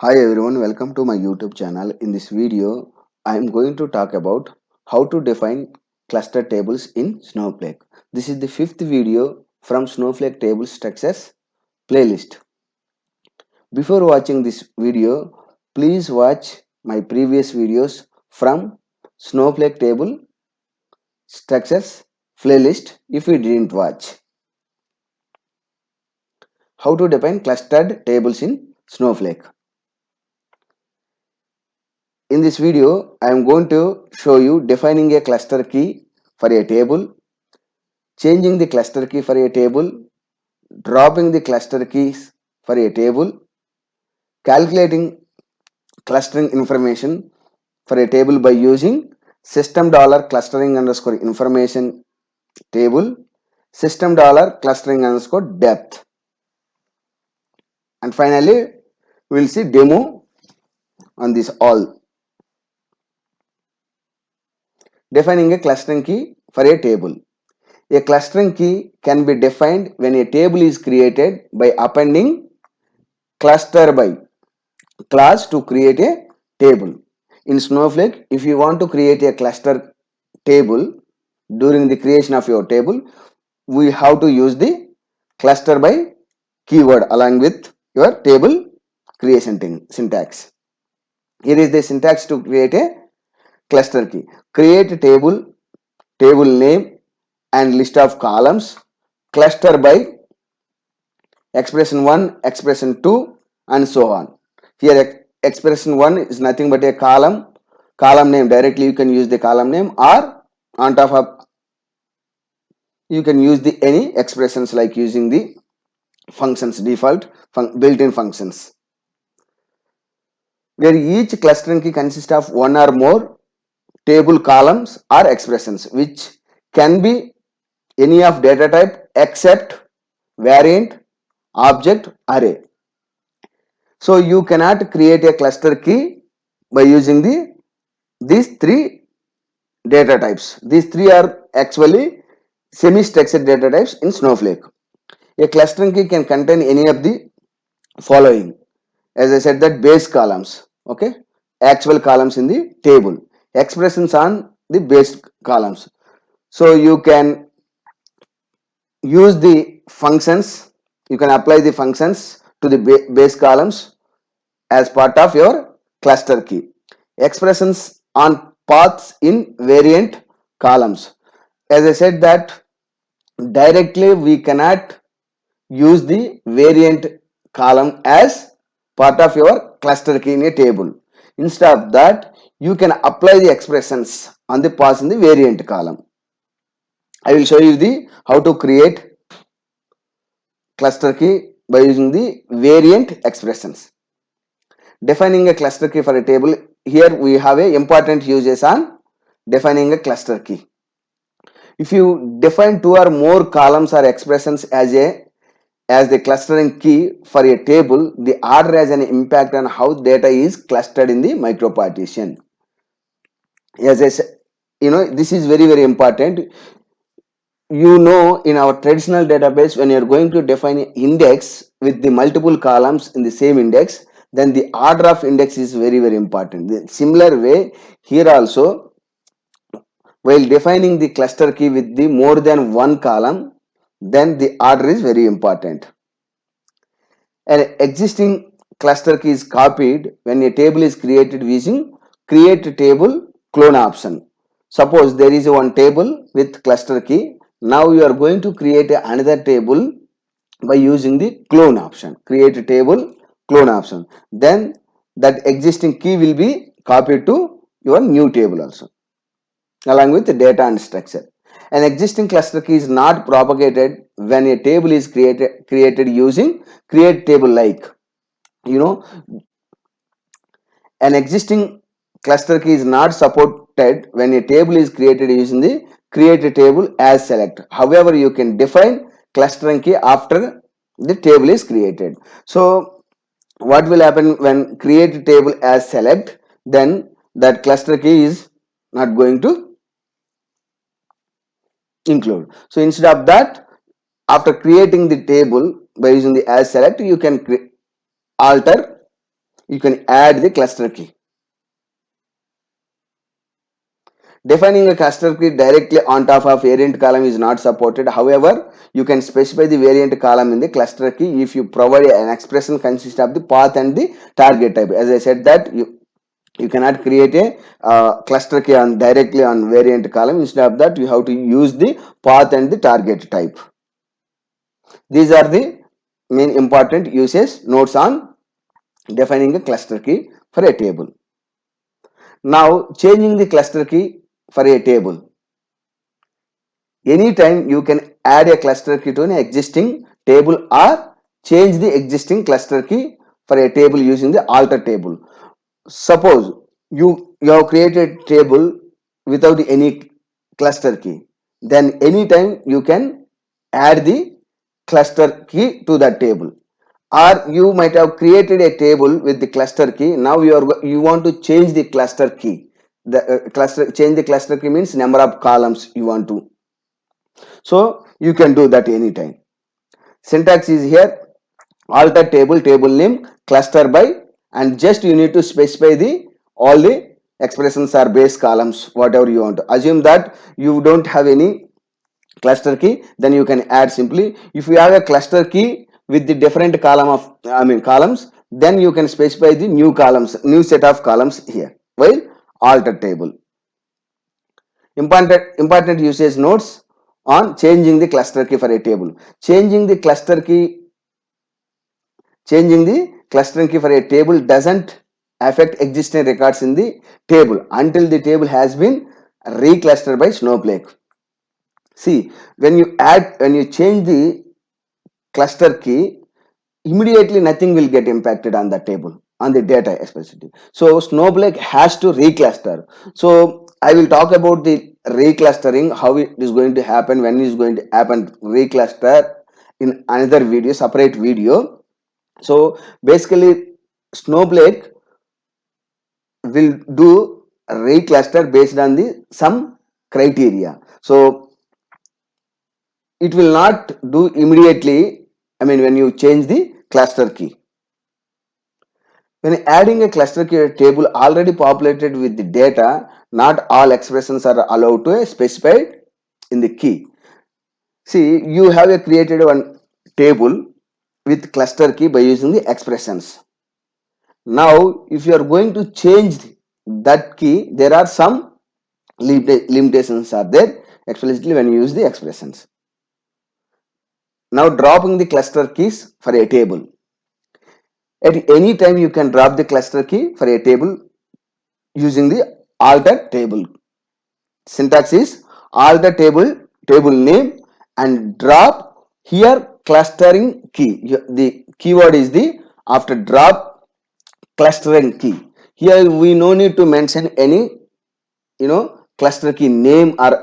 Hi everyone, welcome to my YouTube channel. In this video, I am going to talk about how to define cluster tables in Snowflake. This is the fifth video from Snowflake Table Structures playlist. Before watching this video, please watch my previous videos from Snowflake Table Structures playlist if you didn't watch. How to define clustered tables in Snowflake. In this video, I am going to show you defining a cluster key for a table, changing the cluster key for a table, dropping the cluster keys for a table, calculating clustering information for a table by using system dollar clustering underscore information table, system dollar clustering underscore depth. And finally, we will see demo on this all. Defining a clustering key for a table. A clustering key can be defined when a table is created by appending cluster by class to create a table. In Snowflake, if you want to create a cluster table during the creation of your table, we have to use the cluster by keyword along with your table creation syntax. Here is the syntax to create a cluster key. Create a table, table name and list of columns, cluster by expression 1, expression 2 and so on. Here expression 1 is nothing but a column name. Directly you can use the column name, or on top of you can use the any expressions like using the functions default built-in functions, where each clustering key consists of one or more table columns or expressions, which can be any of data type except variant, object, array. So you cannot create a cluster key by using these three data types. These three are actually semi-structured data types in Snowflake. A clustering key can contain any of the following. As I said, that base columns, okay, actual columns in the table, expressions on the base columns. So you can use the functions, you can apply the functions to the base columns as part of your cluster key. Expressions on paths in variant columns. As I said that directly we cannot use the variant column as part of your cluster key in a table. Instead of that, you can apply the expressions on the paths in the variant column. I will show you the how to create cluster key by using the variant expressions. Defining a cluster key for a table. Here we have a important uses on defining a cluster key. If you define two or more columns or expressions as the clustering key for a table, the order has an impact on how data is clustered in the micropartition. As I said, this is very important. In our traditional database, when you are going to define an index with the multiple columns in the same index, then the order of index is very important. The similar way here also, while defining the cluster key with the more than one column, then the order is very important. An existing cluster key is copied when a table is created using create table clone option. Suppose there is one table with cluster key. Now you are going to create another table by using the clone option. Create a table clone option. Then that existing key will be copied to your new table also, along with the data and structure. An existing cluster key is not propagated when a table is created using create table like. An existing cluster key is not supported when a table is created using the create a table as select. However, you can define clustering key after the table is created. So what will happen when create a table as select? Then that cluster key is not going to include. So instead of that, after creating the table by using the as select, you can alter you can add the cluster key. Defining a cluster key directly on top of variant column is not supported. However, you can specify the variant column in the cluster key if you provide an expression consist of the path and the target type. As I said that you cannot create a cluster key on directly on variant column. Instead of that, you have to use the path and the target type. These are the main important uses notes on defining a cluster key for a table. Now, changing the cluster key for a table. Anytime you can add a cluster key to an existing table or change the existing cluster key for a table using the alter table. Suppose you have created table without any cluster key, then anytime you can add the cluster key to that table. Or you might have created a table with the cluster key. Now you want to change the cluster key. The change the cluster key means number of columns you want to. So you can do that anytime. Syntax is here: alter table, table name, cluster by, and just you need to specify the all the expressions are base columns, whatever you want. Assume that you don't have any cluster key, then you can add simply. If you have a cluster key with the different columns, then you can specify the new columns, new set of columns here. While alter table. Important usage notes on changing the cluster key for a table. Changing the clustering key for a table doesn't affect existing records in the table until the table has been reclustered by Snowflake. See, when you change the cluster key, immediately nothing will get impacted on the table, on the data especially. So Snowflake has to recluster. So I will talk about the reclustering, how it is going to happen, when it is going to happen, recluster in another video, separate video. So basically Snowflake will do recluster based on the some criteria. So it will not do immediately, when you change the cluster key. When adding a cluster key to a table already populated with the data, not all expressions are allowed to be specified in the key. See, you have created one table with cluster key by using the expressions. Now, if you are going to change that key, there are some limitations are there, explicitly when you use the expressions. Now, dropping the cluster keys for a table. At any time, you can drop the cluster key for a table using the alter table. Syntax is alter table name, and drop here clustering key. The keyword is the after drop clustering key. Here we no need to mention any cluster key name or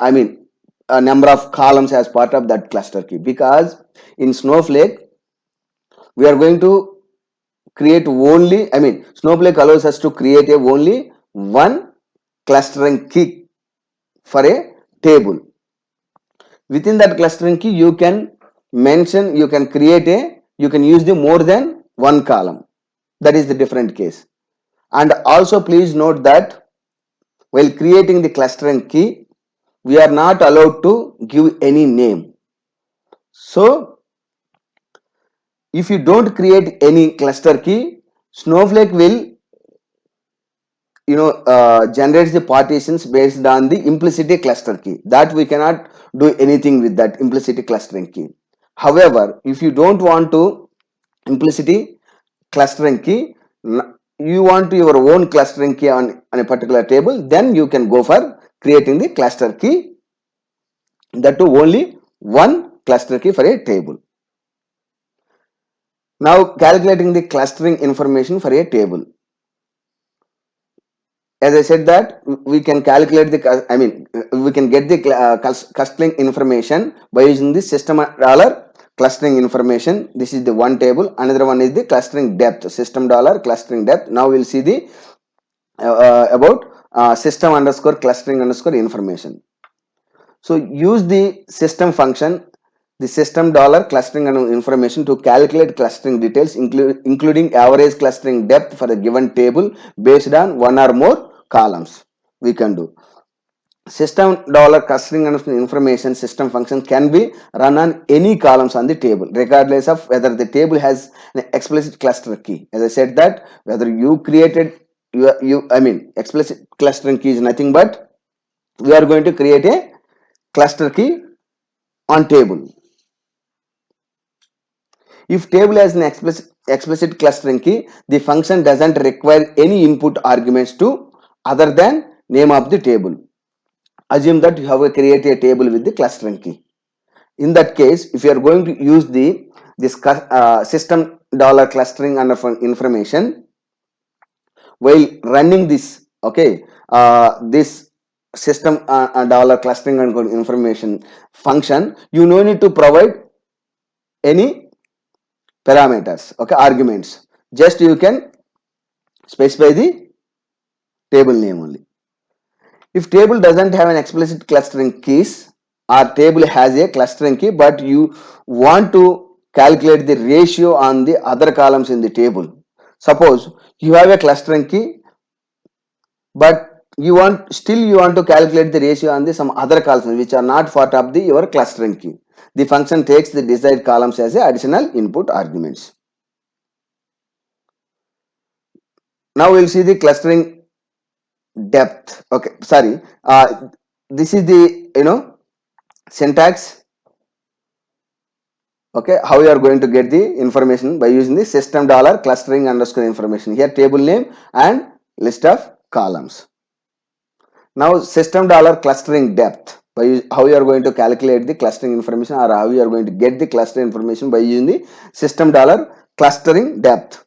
a number of columns as part of that cluster key, because in Snowflake we are going to create only, Snowflake allows us to create only one clustering key for a table. Within that clustering key, you can mention, you can use the more than one column. That is the different case. And also please note that while creating the clustering key, we are not allowed to give any name. So if you don't create any cluster key, Snowflake will generates the partitions based on the implicit cluster key. That we cannot do anything with that implicit clustering key. However, if you don't want to implicit clustering key, you want your own clustering key on a particular table, then you can go for creating the cluster key, that too only one cluster key for a table. Now calculating the clustering information for a table. As I said that we can calculate we can get the clustering information by using the system dollar clustering information. This is the one table. Another one is the clustering depth, system dollar clustering depth. Now we'll see the about system underscore clustering underscore information. So use the system function the system dollar clustering and information to calculate clustering details, including average clustering depth for a given table based on one or more columns. We can do. System dollar clustering and information system function can be run on any columns on the table, regardless of whether the table has an explicit cluster key. As I said that whether you created explicit clustering key is nothing but we are going to create a cluster key on table. If table has an explicit clustering key, the function doesn't require any input arguments to other than name of the table. Assume that you have created a table with the clustering key. In that case, if you are going to use this system dollar clustering under information while running this, okay, this system dollar clustering and information function, you no need to provide any parameters, okay, arguments. Just you can specify the table name only. If table doesn't have an explicit clustering keys or table has a clustering key but you want to calculate the ratio on the other columns in the table. Suppose you have a clustering key but you want to calculate the ratio on the some other columns which are not part of the your clustering key. The function takes the desired columns as a additional input arguments. Now we'll see the clustering depth. Okay, sorry, this is the syntax. Okay, how you are going to get the information by using the system dollar clustering underscore information. Here table name and list of columns. Now system dollar clustering depth, by how you are going to calculate the clustering information or how you are going to get the cluster information by using the system dollar clustering depth.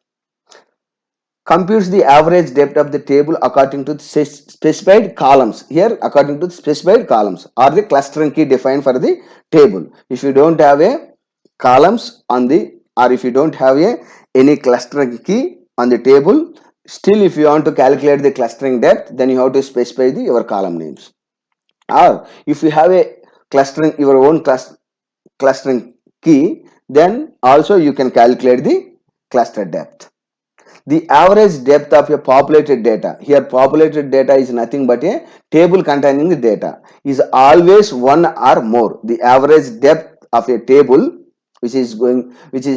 Computes the average depth of the table according to the specified columns. Here according to the specified columns or the clustering key defined for the table. If you don't have a columns on the, or if you don't have any clustering key on the table, still if you want to calculate the clustering depth, then you have to specify your column names. Or if you have a clustering, your own clustering key, then also you can calculate the cluster depth. The average depth of a populated data, here populated data is nothing but a table containing the data, is always one or more. The average depth of a table which is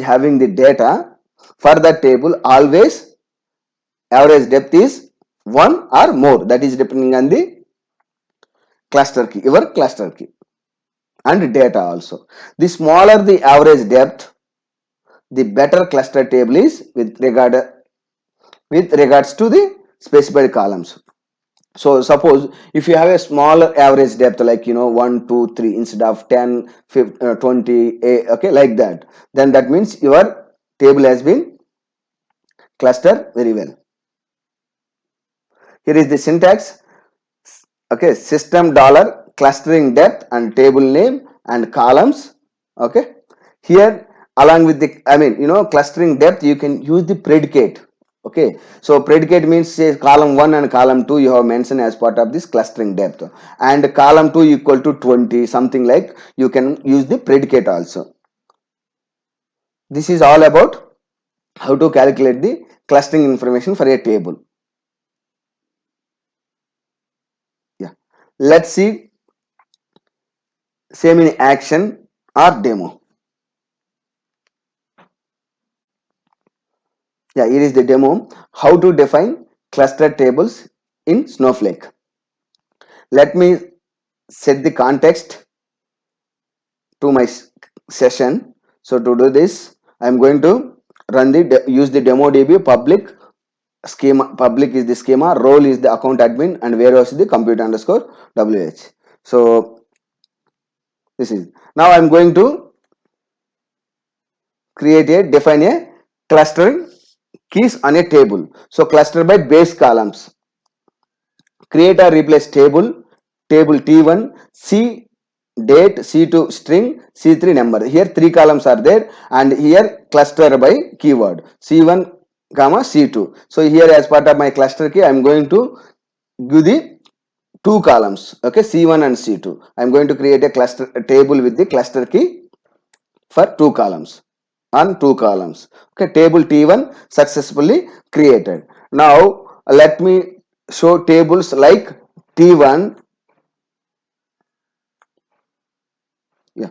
having the data for that table, always average depth is one or more. That is depending on the cluster key, your cluster key and data also. The smaller the average depth, the better cluster table is with regards to the specified columns. So suppose if you have a smaller average depth like 1 2 3 instead of 10 15, 20, okay, like that, then that means your table has been clustered very well. Here is the syntax. Okay, system dollar clustering depth and table name and columns. Okay, here along with the clustering depth, you can use the predicate. Okay, so predicate means say column 1 and column 2 you have mentioned as part of this clustering depth, and column 2 equal to 20, something like, you can use the predicate also. This is all about how to calculate the clustering information for a table. Yeah, let's see same in action or demo. Yeah, here is the demo how to define cluster tables in Snowflake. Let me set the context to my session. So to do this, I am going to use the demo DB. Public schema, public is the schema, role is the account admin, and warehouse is the compute underscore WH. So this is, now I am going to define a clustering keys on a table. So cluster by base columns. Create or replace table T1, C date, C2 string, C3 number. Here 3 columns are there, and here cluster by keyword C1 comma C2. So here as part of my cluster key, I am going to give the 2 columns, okay, C1 and C2. I am going to create a table with the cluster key for two columns, on two columns. Okay, table T1 successfully created. Now let me show tables like T1. Yeah.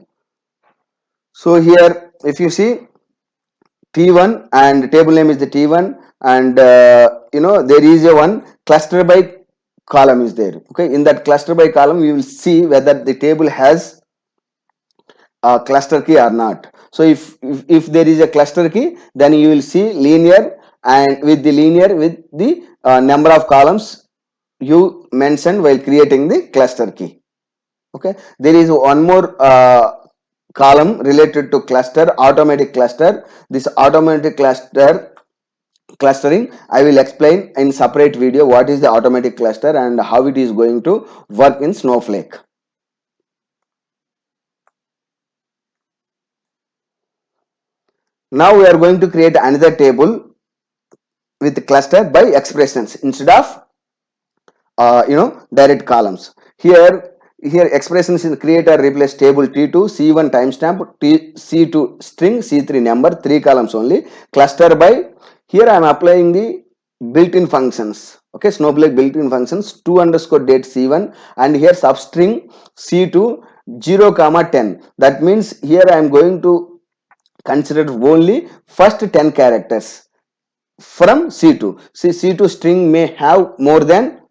So here if you see T1 and table name is the T1, and there is a one cluster by column is there. Okay, in that cluster by column we will see whether the table has a cluster key or not. So if there is a cluster key, then you will see linear, and with the linear with the number of columns you mentioned while creating the cluster key. Okay, there is one more column related to cluster, automatic cluster. This automatic clustering I will explain in separate video what is the automatic cluster and how it is going to work in Snowflake. Now we are going to create another table with cluster by expressions instead of direct columns. Here expressions in create or replace table T2 C1 timestamp C2 string C3 number, 3 columns only. Cluster by, here I am applying the built-in functions. Okay, Snowflake built-in functions 2 underscore date C1, and here substring C2 0 comma 10. That means here I am going to consider only first 10 characters from C2. See, C2 string may have more than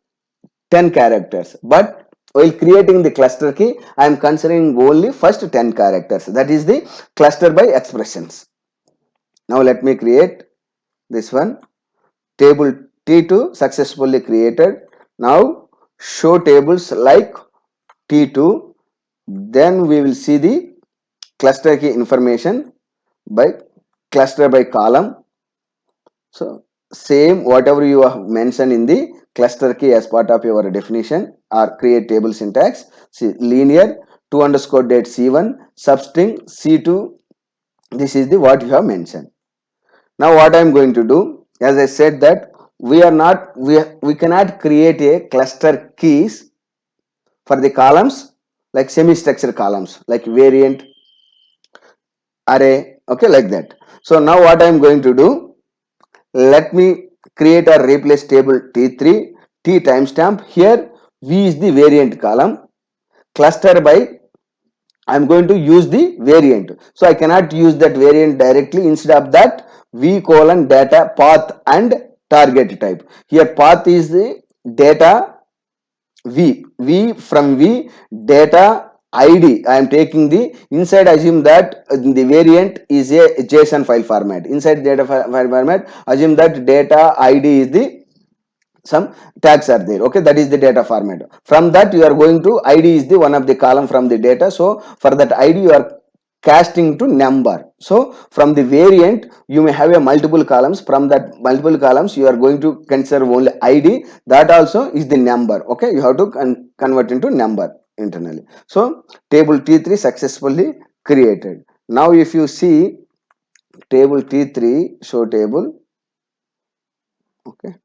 10 characters, but while creating the cluster key I am considering only first 10 characters. That is the cluster by expressions. Now let me create this one. Table T2 successfully created. Now show tables like T2, then we will see the cluster key information by cluster by column. So same whatever you have mentioned in the cluster key as part of your definition or create table syntax. See, linear 2 underscore date C1 substring C2. This is the what you have mentioned. Now what I am going to do, as I said that we cannot create a cluster keys for the columns like semi-structured columns like variant, array, okay, like that. So now what I am going to do, let me create or replace table T3 T timestamp. Here V is the variant column. Cluster by, I am going to use the variant. So I cannot use that variant directly. Instead of that, V colon data path and target type. Here path is the data V from V data ID. I am taking the inside, assume that the variant is a JSON file format. Inside data file format, assume that data ID is the some tags are there. Okay, that is the data format. From that you are going to ID is the one of the column from the data. So for that ID you are casting to number. So from the variant you may have a multiple columns. From that multiple columns you are going to consider only ID. That also is the number. Okay, you have to convert into number internally. So table T3 successfully created. Now if you see table T3 show table, okay,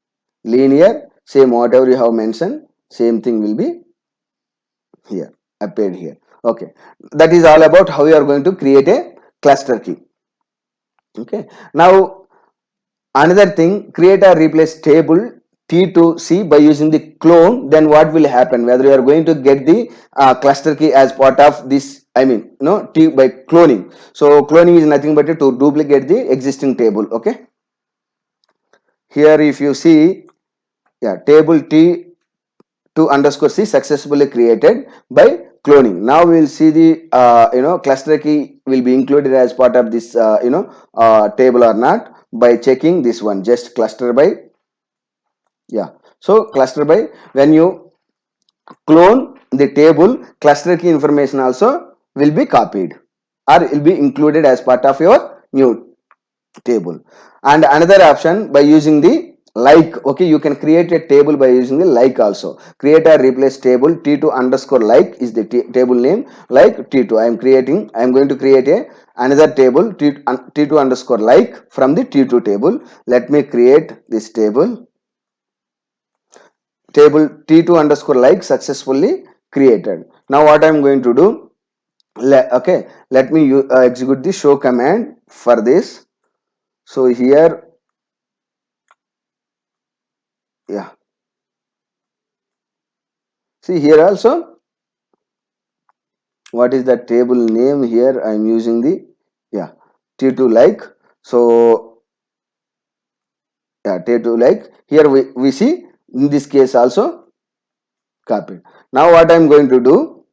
linear, same whatever you have mentioned, same thing will be here appeared here. Okay, that is all about how you are going to create a cluster key. Okay, now another thing, create or replace table T2C by using the clone. Then what will happen, whether you are going to get the cluster key as part of this, I mean T by cloning. So cloning is nothing but to duplicate the existing table. Okay, here if you see, yeah, table T2 underscore C successfully created by cloning. Now we will see the cluster key will be included as part of this table or not by checking this one, just cluster by. Yeah, so cluster by, when you clone the table, cluster key information also will be copied or will be included as part of your new table. And another option by using the like. Okay, you can create a table by using the like also. Create or replace table T2 underscore like is the table name, like T2. I am going to create another table T2 underscore like from the T2 table. Let me create this table T2 underscore like successfully created. Now what I am going to do, Okay, let me execute the show command for this. So here, yeah, see here also, what is the table name here? I'm using the, yeah, T2 like. So yeah, T2 like. Here we see in this case also copied. Now what I'm going to do,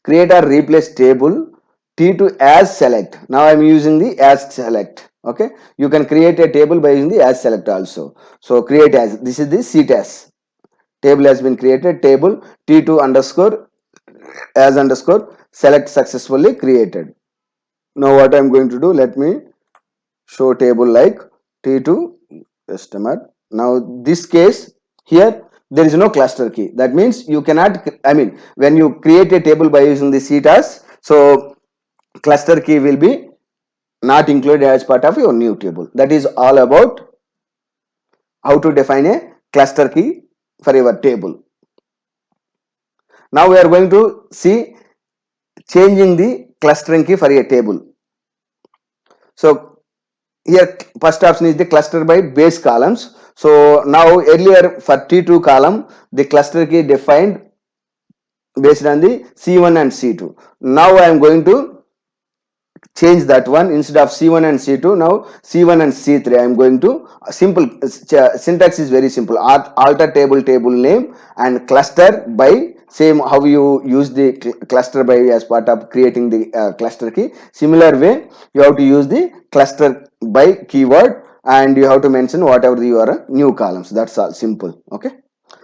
create or replace table T2 as select. Now I'm using the as select. Okay, you can create a table by using the as select also. So create as, this is the seat as. Table has been created. Table T2 underscore as underscore select successfully created. Now what I'm going to do, let me show table like T2 customer. Now this case here, there is no cluster key. That means you cannot, I mean, when you create a table by using the CTAS, so cluster key will be not included as part of your new table. That is all about how to define a cluster key for your table. Now we are going to see changing the clustering key for a table. So here first option is the cluster by base columns. So now earlier for T2 column, the cluster key defined based on the C1 and C2. Now I am going to change that one. Instead of C1 and C2, now C1 and C3. I am going to simple syntax is very simple. Alter table name and cluster by, same how you use the cluster by as part of creating the cluster key. Similar way you have to use the cluster by keyword, and you have to mention whatever your new columns. That's all, simple. Okay,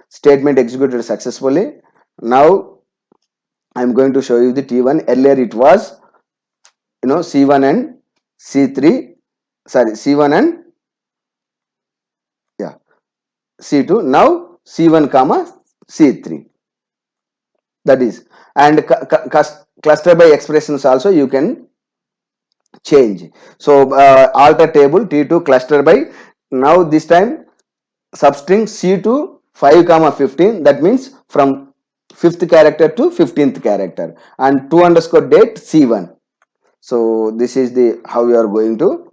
statement executed successfully. Now I'm going to show you the T1. Earlier it was, C1 and C3, sorry, C1 and, yeah, C2. Now C1 comma C3. That is, and cluster by expressions also you can change. So alter table T2 cluster by, now this time substring C2 5 comma 15. That means from 5th character to 15th character, and 2 underscore date C1. So this is the how you are going to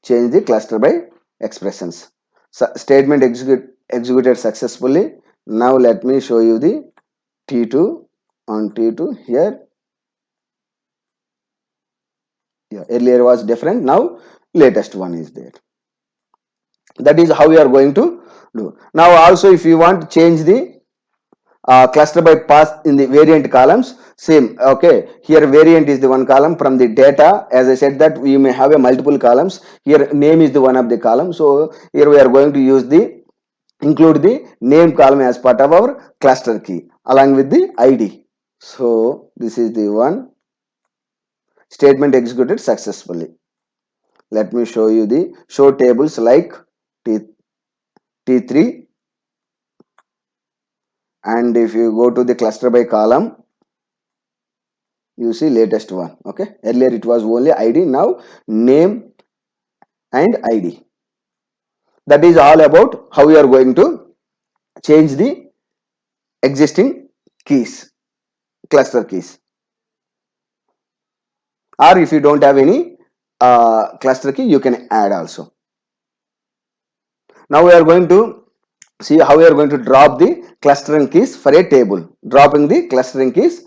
change the cluster by expressions. So statement executed successfully. Now let me show you the T2 on T2 here. Yeah, earlier was different. Now latest one is there. That is how we are going to do. Now also if you want to change the cluster by path in the variant columns, same. Okay, here variant is the one column. From the data, as I said, that we may have a multiple columns. Here name is the one of the column. So here we are going to use the, include the name column as part of our cluster key along with the ID. So this is the one. Statement executed successfully. Let me show you the show tables like T3, and if you go to the cluster by column, you see latest one. Okay, earlier it was only ID, now name and ID. That is all about how we are going to change the existing keys, cluster keys. Or if you don't have any cluster key, you can add also. Now we are going to see how we are going to drop the clustering keys for a table. Dropping the clustering keys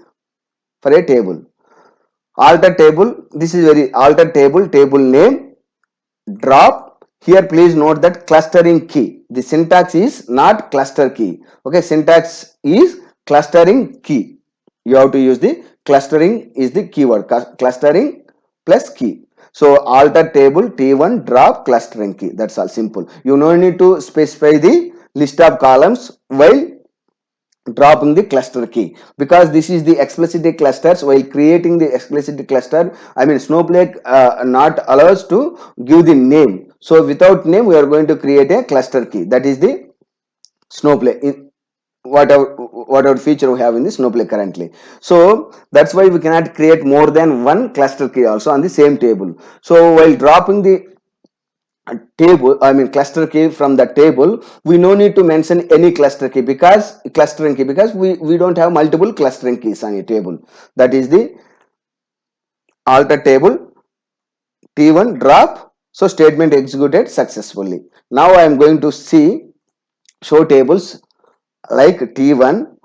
for a table. Alter table, this is very alter table name, drop. Here please note that clustering key, the syntax is not cluster key. Okay, syntax is clustering key. You have to use the clustering is the keyword, clustering plus key. So alter table T1 drop clustering key. That's all, simple. You no need to specify the list of columns while dropping the cluster key, because this is the explicit clusters. While creating the explicit cluster, I mean Snowflake not allows to give the name. So without name we are going to create a cluster key. That is the Snowflake in whatever feature we have in the Snowflake currently. So that's why we cannot create more than one cluster key also on the same table. So while dropping the table, I mean cluster key from the table, we no need to mention any clustering key because we don't have multiple clustering keys on a table. That is the alter table T1 drop. So statement executed successfully. Now I am going to see show tables like T1.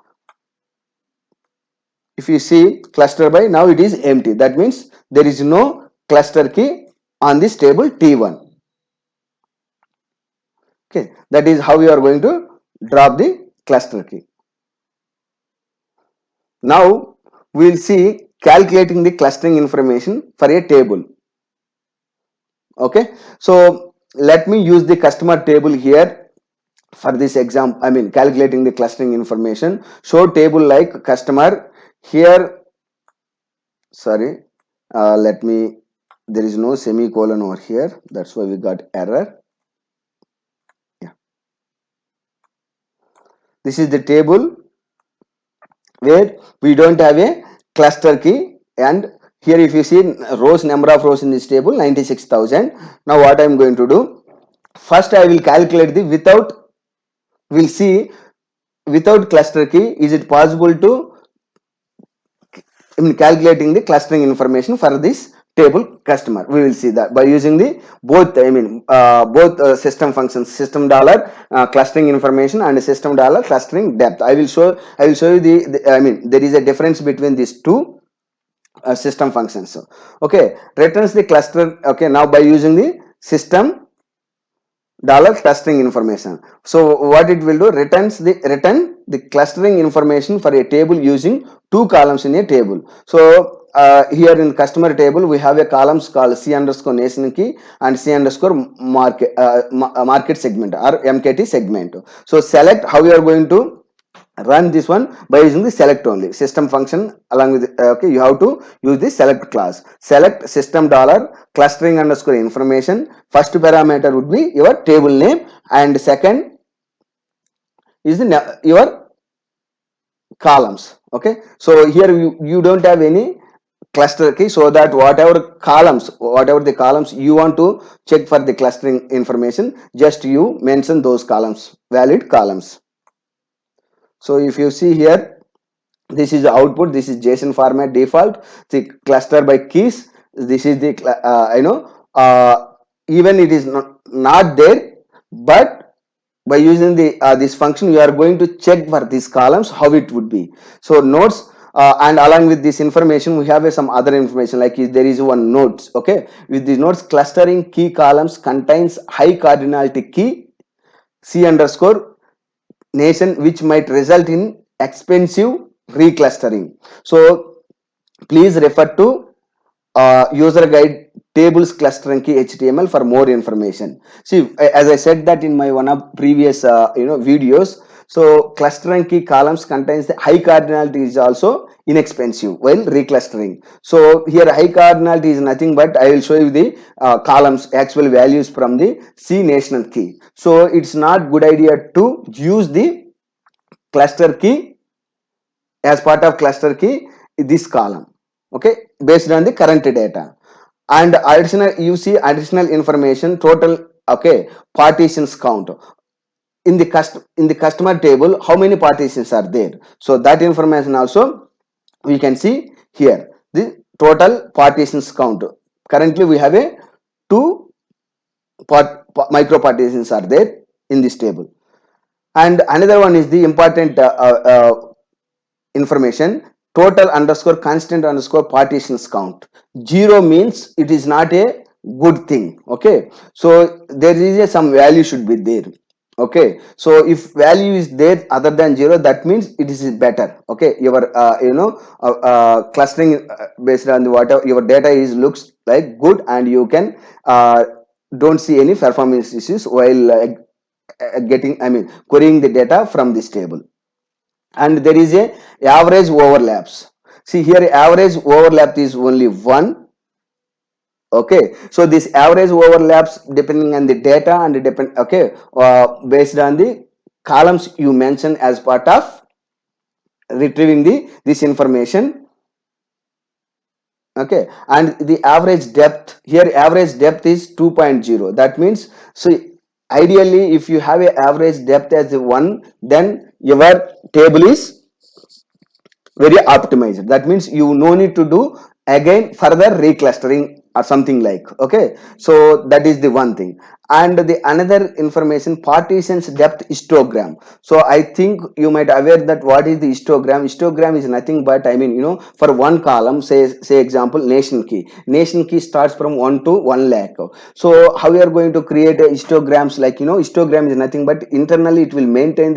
If you see cluster by, now it is empty. That means there is no cluster key on this table T1. Okay, that is how we are going to drop the cluster key. Now we will see calculating the clustering information for a table. Okay, so let me use the customer table here for this example. I mean calculating the clustering information. Show table like customer here. Sorry, let me, there is no semicolon over here, that's why we got error. Yeah, this is the table where we don't have a cluster key, and here if you see rows, number of rows in this table 96,000. Now what I am going to do, first I will calculate the without, we'll see without cluster key is it possible to in calculating the clustering information for this table customer. We will see that by using the both, I mean both system functions, system dollar clustering information and system dollar clustering depth. I will show you the I mean there is a difference between these two system functions. Okay, returns the cluster. Okay, now by using the system dollar clustering information, so what it will do, return the clustering information for a table using two columns in a table. So here in customer table we have a columns called c underscore nation key and c underscore market market segment or mkt segment. So select, how you are going to run this one, by using the select only system function. Along with okay, you have to use the select class. Select system dollar clustering underscore information. First parameter would be your table name and second is the your columns. Okay, so here you don't have any cluster key, so that whatever the columns you want to check for the clustering information, just you mention those columns, valid columns. So if you see here, this is the output, this is JSON format default, the cluster by keys, this is the even it is not there, but by using the this function you are going to check for these columns how it would be. So nodes, and along with this information we have some other information, like there is one nodes. Okay, with the nodes clustering key columns contains high cardinality key c underscore nation, which might result in expensive reclustering. So please refer to user guide tables clustering key HTML for more information. See, as I said that in my one of previous videos, so clustering key columns contains the high cardinality is also inexpensive while reclustering. So here high cardinality is nothing but I will show you the columns actual values from the C national key. So it's not good idea to use the cluster key as part of cluster key this column. Okay, based on the current data. And additional, you see additional information total. Okay, partitions count in the customer table, how many partitions are there, so that information also we can see here, the total partitions count. Currently we have a two micro partitions are there in this table. And another one is the important information, total underscore constant underscore partitions count. Zero means it is not a good thing. Okay, so there is some value should be there. Okay, so if value is there other than zero, that means it is better. Okay, your clustering based on the whatever your data is looks like good, and you can don't see any performance issues while getting, I mean querying the data from this table. And there is a average overlaps. See here average overlap is only 1. Okay, so this average overlaps depending on the data and depend, okay, based on the columns you mention as part of retrieving the this information. Okay, and the average depth here, average depth is 2.0. That means, so ideally if you have a average depth as a 1, then your table is very optimized. That means you no need to do again further reclustering or something like. Okay, so that is the one thing. And the another information, partitions depth histogram. So I think you might aware that what is the histogram. Histogram is nothing but, I mean, for one column, say example, nation key starts from 1 to 1 lakh. So how we are going to create a histograms, like, histogram is nothing but internally it will maintain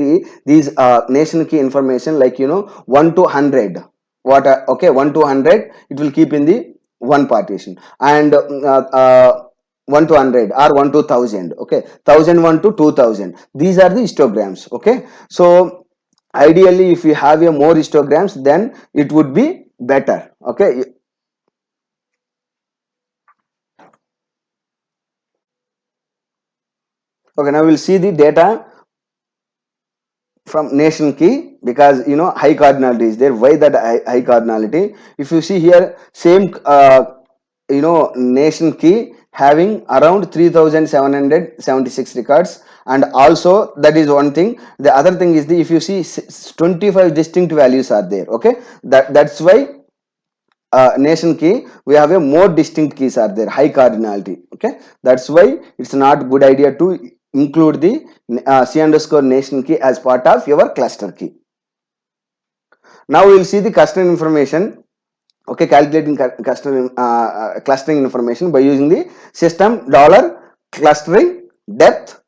these nation key information, like, 1 to 100. What okay, 1 to 100 it will keep in the one partition, and 1 to 100 or 1 to 1000. Okay, 1001 to 2000, these are the histograms. Okay, so ideally if you have a more histograms, then it would be better. Okay. Okay, now we'll see the data from nation key, because high cardinality is there. Why that high cardinality? If you see here, same nation key having around 3776 records, and also that is one thing. The other thing is, the if you see 25 distinct values are there. Okay, that's why nation key we have a more distinct keys are there, high cardinality. Okay, that's why it's not good idea to include the c underscore nation key as part of your cluster key. Now we will see the clustering information. Okay, calculating clustering information by using the system dollar clustering depth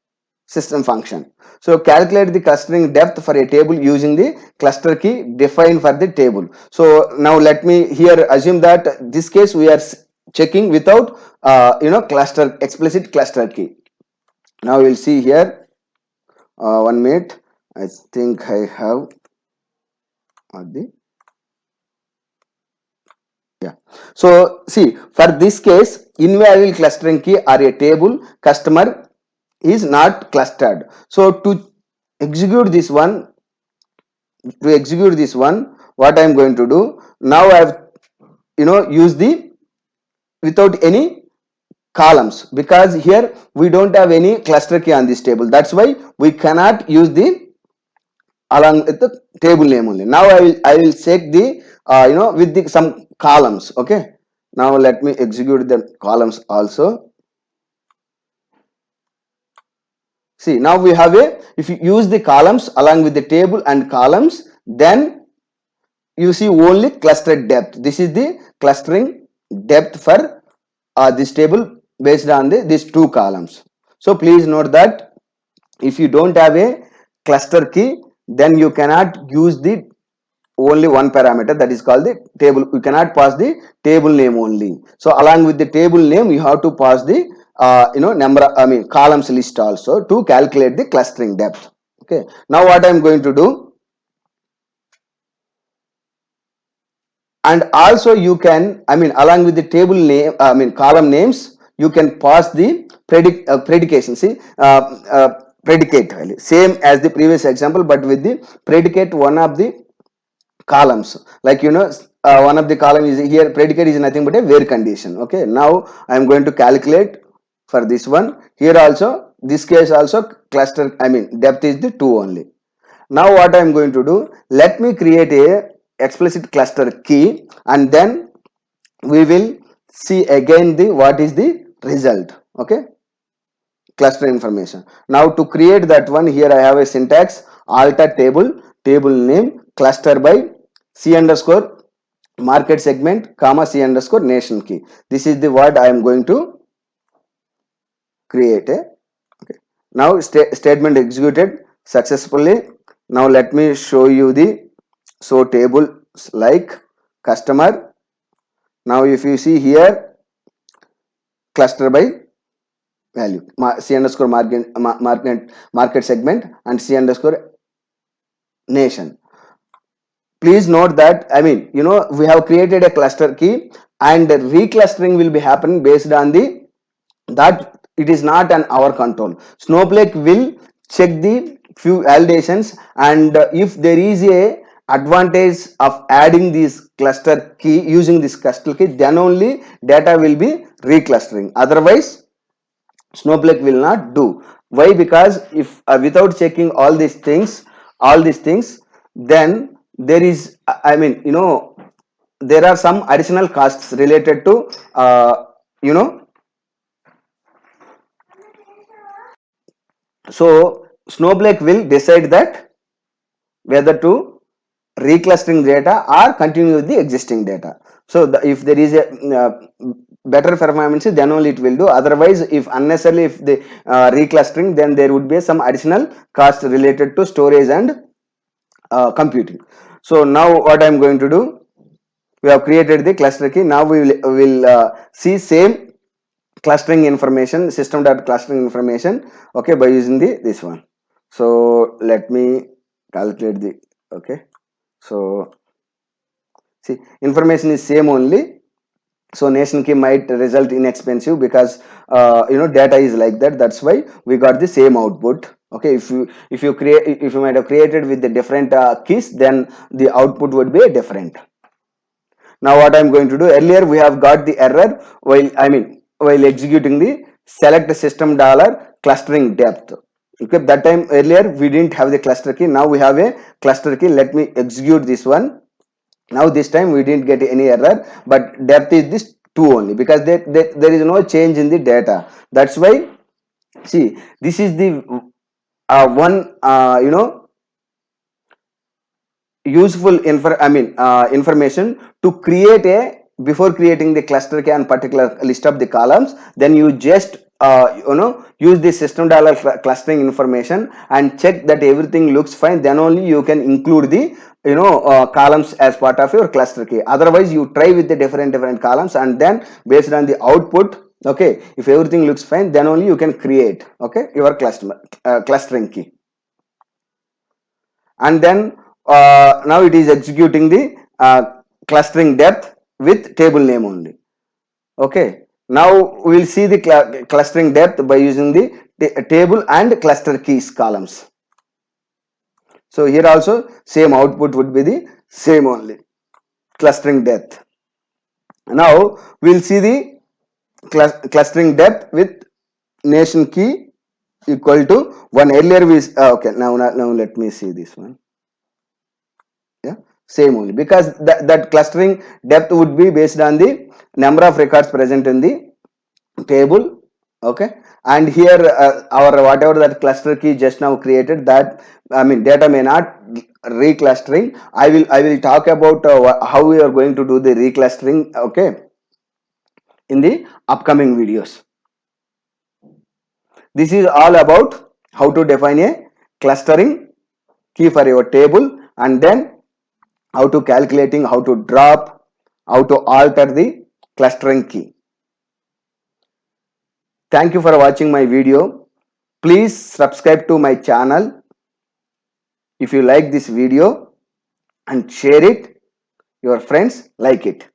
system function. So calculate the clustering depth for a table using the cluster key defined for the table. So now let me here assume that this case we are checking without cluster explicit cluster key. Now we'll see here, 1 minute. I think I have the yeah. So see, for this case, invalid clustering key or a table customer is not clustered. So to execute this one, what I am going to do now, I have use the without any columns, because here we don't have any cluster key on this table. That's why we cannot use the along with the table name only. Now I will check the with the some columns. Okay, now let me execute the columns also. See, now we have if you use the columns along with the table and columns, then you see only clustered depth. This is the clustering depth for this table based on these two columns. So please note that if you don't have a cluster key, then you cannot use the only one parameter, that is called the table. You cannot pass the table name only. So along with the table name, you have to pass the number I mean columns list also to calculate the clustering depth. Okay, now what I am going to do, and also you can, I mean, along with the table name, I mean column names, you can pass the predication. See, predicate same as the previous example, but with the predicate one of the columns, like one of the column is here, predicate is nothing but a where condition. Okay, now I am going to calculate for this one. Here also, this case also, cluster, I mean depth is the 2 only. Now what I am going to do, let me create a explicit cluster key, and then we will see again the what is the result. Okay, cluster information. Now to create that one, here I have a syntax, alter table name cluster by c underscore market segment comma c underscore nation key. This is the word I am going to create. Okay, now statement executed successfully. Now let me show you the table like customer. Now if you see here, cluster by value c underscore market segment and c underscore nation. Please note that, I mean, we have created a cluster key, and the reclustering will be happening based on the that it is not an our control. Snowflake will check the few validations, and if there is a advantage of adding this cluster key, using this cluster key, then only data will be reclustering. Otherwise, Snowflake will not do. Why? Because if without checking all these things, then there is, I mean, there are some additional costs related to, you know, so Snowflake will decide that whether to reclustering data or continue with the existing data. So if there is a better performance, then only it will do. Otherwise, if unnecessarily if the reclustering, then there would be some additional cost related to storage and computing. So now what I am going to do, we have created the cluster key. Now we will see same clustering information, system.clustering information, okay, by using this one. So let me calculate the, okay, so see, information is same only. So nation key might result inexpensive because data is like that. That's why we got the same output. Okay, if you might have created with the different keys, then the output would be different. Now what I'm going to do, earlier we have got the error while executing the select system dollar clustering depth. Okay, that time earlier we didn't have the cluster key. Now we have a cluster key. Let me execute this one. Now this time we didn't get any error, but depth is this 2 only, because there is no change in the data. That's why, see, this is the one useful information to create a, before creating the cluster key and particular list of the columns, then you just use the system dollar clustering information and check that everything looks fine, then only you can include the columns as part of your cluster key. Otherwise you try with the different columns, and then based on the output, okay, if everything looks fine, then only you can create, okay, your clustering key. And then now it is executing the clustering depth with table name only. Okay, now we will see the clustering depth by using the table and cluster keys columns. So here also same output would be the same only, clustering depth. Now we will see the clustering depth with nation key equal to 1. Earlier we okay, now let me see this one. Yeah, same only, because that clustering depth would be based on the number of records present in the table. Okay, and here our whatever that cluster key just now created, that data may not reclustering. I will talk about how we are going to do the reclustering, okay, in the upcoming videos. This is all about how to define a clustering key for your table, and then how to calculating, how to drop, how to alter the clustering key. Thank you for watching my video. Please subscribe to my channel if you like this video, and share it, your friends like it.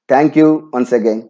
Thank you once again.